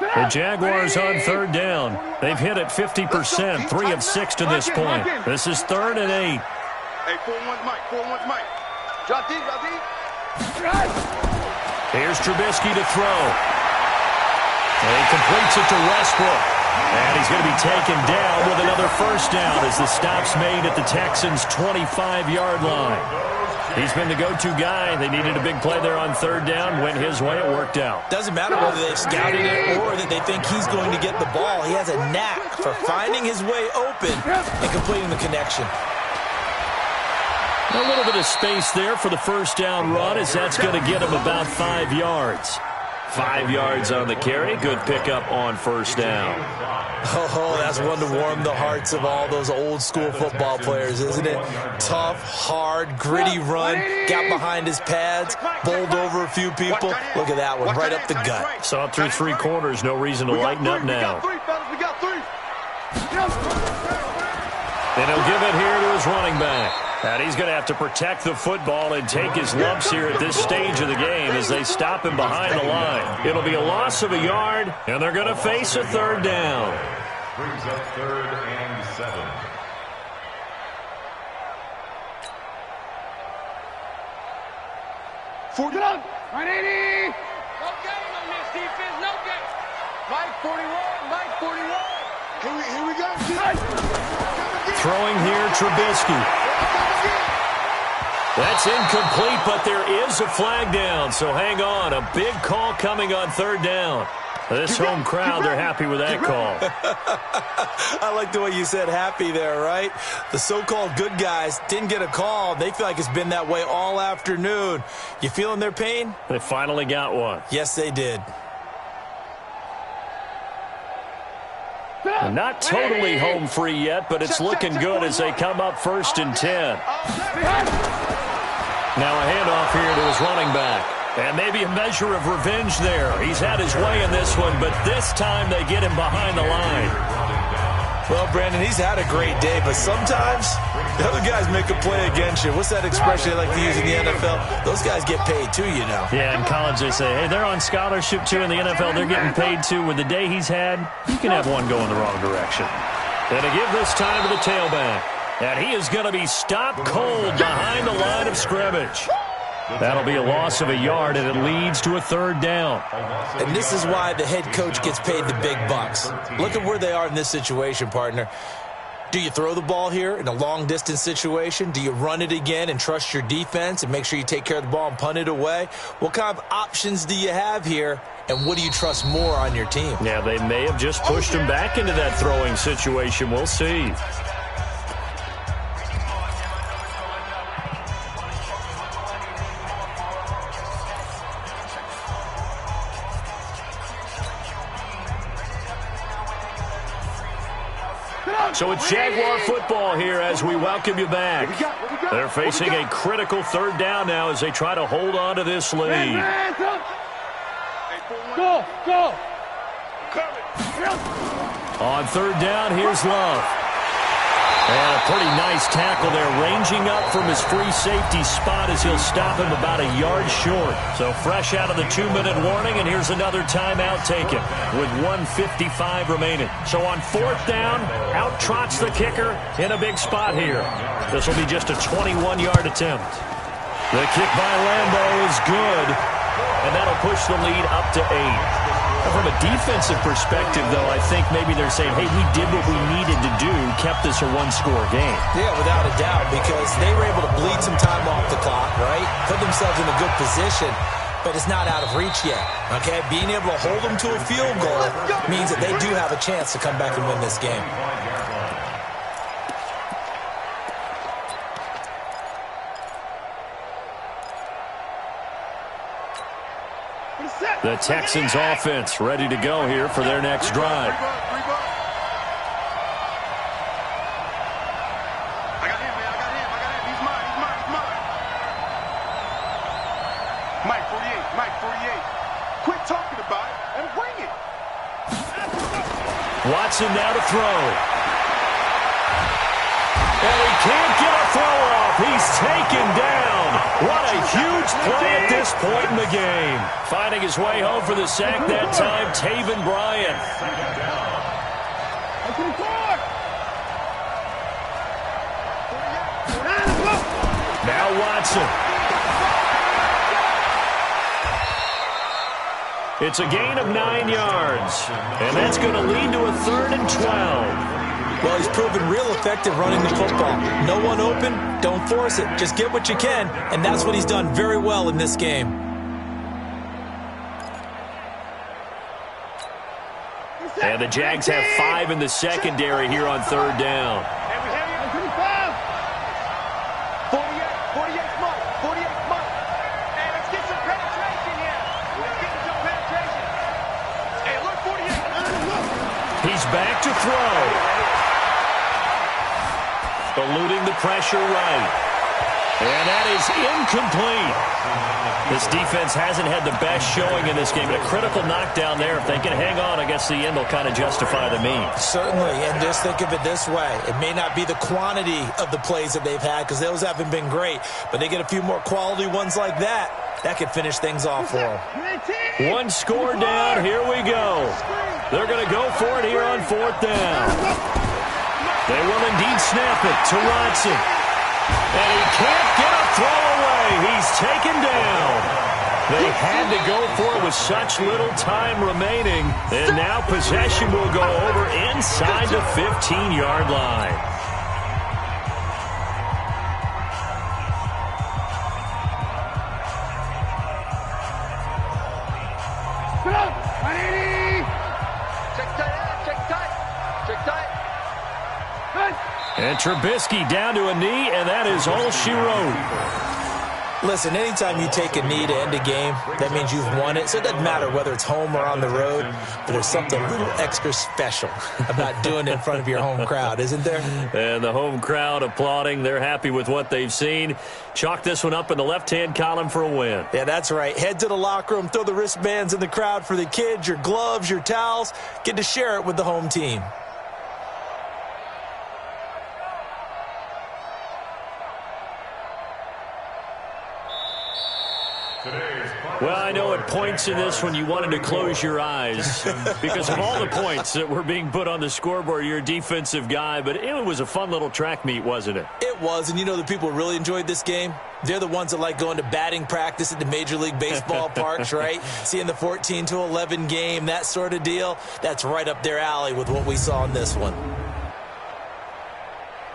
The Jaguars on 3rd down. They've hit it 50%, 3 of 6 to this point. This is 3rd and 8. Hey, 4-1's Mike. 4-1's Mike. Drop deep, drop deep. Here's Trubisky to throw. And he completes it to Westbrook. And he's going to be taken down with another first down as the stop's made at the Texans' 25-yard line. He's been the go-to guy. They needed a big play there on 3rd down. Went his way. It worked out. Doesn't matter whether they've scouted it or that they think he's going to get the ball. He has a knack for finding his way open and completing the connection. A little bit of space there for the first down run as that's going to get him about 5 yards. 5 yards on the carry. Good pickup on first down. Oh, that's one to warm the hearts of all those old school football players, isn't it? Tough, hard, gritty run. Got behind his pads, bowled over a few people. Look at that one, right up the gut. Saw it through 3 quarters. No reason to lighten up now. We got 3. And he'll give it here to his running back. And he's going to have to protect the football and take his lumps here at this stage of the game as they stop him behind the line. It'll be a loss of a yard, and they're going to face a 3rd down. Brings up 3rd and 7. Get up. 180. No game on this defense. No game. Mike 41. Mike 41. Here we go. Throwing here, Trubisky. That's incomplete, but there is a flag down, so hang on. A big call coming on third down. This home crowd, they're happy with that call. I like the way you said happy there, right? The so-called good guys didn't get a call. They feel like it's been that way all afternoon. You feeling their pain? They finally got one. Yes, they did. Not totally home free yet, but it's looking good as they come up 1st and 10. Now a handoff here to his running back. And maybe a measure of revenge there. He's had his way in this one, but this time they get him behind the line. Well, Brandon, he's had a great day, but sometimes the other guys make a play against you. What's that expression they like to use in the NFL? Those guys get paid too, you know. Yeah, in college they say, hey, they're on scholarship too. In the NFL, they're getting paid too. With the day he's had, you can have one going the wrong direction. And to give this time to the tailback. And he is going to be stopped cold behind the line of scrimmage. That'll be a loss of a yard, and it leads to a 3rd down. And this is why the head coach gets paid the big bucks. Look at where they are in this situation, partner. Do you throw the ball here in a long-distance situation? Do you run it again and trust your defense and make sure you take care of the ball and punt it away? What kind of options do you have here, and what do you trust more on your team? Yeah, they may have just pushed him back into that throwing situation. We'll see. So it's Jaguar football here as we welcome you back. They're facing a critical 3rd down now as they try to hold on to this lead. Go, go. On 3rd down, here's Love. And a pretty nice tackle there, ranging up from his free safety spot as he'll stop him about a yard short. So fresh out of the 2-minute warning, and here's another timeout taken with 1:55 remaining. So on 4th down, out trots the kicker in a big spot here. This will be just a 21-yard attempt. The kick by Lambo is good, and that'll push the lead up to 8. From a defensive perspective, though, I think maybe they're saying, hey, we did what we needed to do, kept this a 1-score game. Yeah, without a doubt, because they were able to bleed some time off the clock, right? Put themselves in a good position, but it's not out of reach yet, okay? Being able to hold them to a field goal means that they do have a chance to come back and win this game. The Texans offense ready to go here for their next drive. I got him, man. I got him. He's mine. Mike 48. Mike 48. Quit talking about it and bring it. Watson now to throw. And he can't get a throw off. He's taken down. What a huge play at this point in the game. Finding his way home for the sack that time, Taven Bryan. Now Watson. It's a gain of 9 yards. And that's going to lead to a 3rd and 12. Well, he's proven real effective running the football. No one open, don't force it. Just get what you can, and that's what he's done very well in this game. And the Jags have 5 in the secondary here on 3rd down. 48 Mike. Hey, let's get some penetration here. Let's get some penetration. Hey, look, 48. He's back to throw. Eluding the pressure right. And that is incomplete. This defense hasn't had the best showing in this game. But a critical knockdown there. If they can hang on, I guess the end will kind of justify the means. Certainly, and just think of it this way. It may not be the quantity of the plays that they've had because those haven't been great. But they get a few more quality ones like that. That could finish things off for them. 1 score down. Here we go. They're going to go for it here on 4th down. They will indeed snap it to Watson. And he can't get a throw away. He's taken down. They had to go for it with such little time remaining. And now possession will go over inside the 15-yard line. And Trubisky down to a knee, and that is all she wrote. Listen, anytime you take a knee to end a game, that means you've won it. So it doesn't matter whether it's home or on the road, but there's something a little extra special about doing it in front of your home crowd, isn't there? And the home crowd applauding. They're happy with what they've seen. Chalk this one up in the left-hand column for a win. Yeah, that's right. Head to the locker room, throw the wristbands in the crowd for the kids, your gloves, your towels. Get to share it with the home team. Well, I know at points in this when you wanted to close your eyes because of all the points that were being put on the scoreboard. You're a defensive guy, but it was a fun little track meet, wasn't it? It was, and you know the people who really enjoyed this game? They're the ones that like going to batting practice at the Major League Baseball parks, right? Seeing the 14-11 game, that sort of deal. That's right up their alley with what we saw in this one.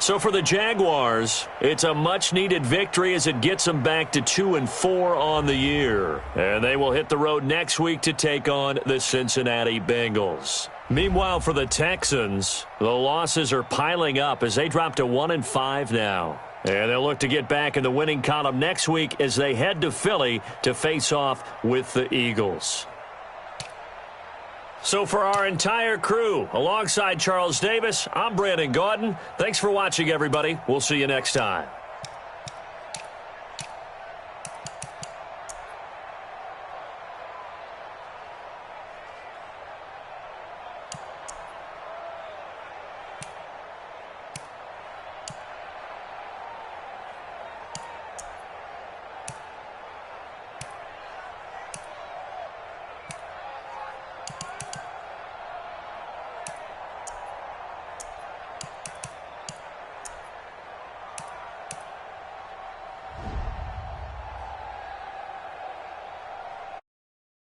So for the Jaguars, it's a much-needed victory as it gets them back to 2-4 on the year. And they will hit the road next week to take on the Cincinnati Bengals. Meanwhile, for the Texans, the losses are piling up as they drop to 1-5 now. And they'll look to get back in the winning column next week as they head to Philly to face off with the Eagles. So for our entire crew, alongside Charles Davis, I'm Brandon Gaudin. Thanks for watching, everybody. We'll see you next time.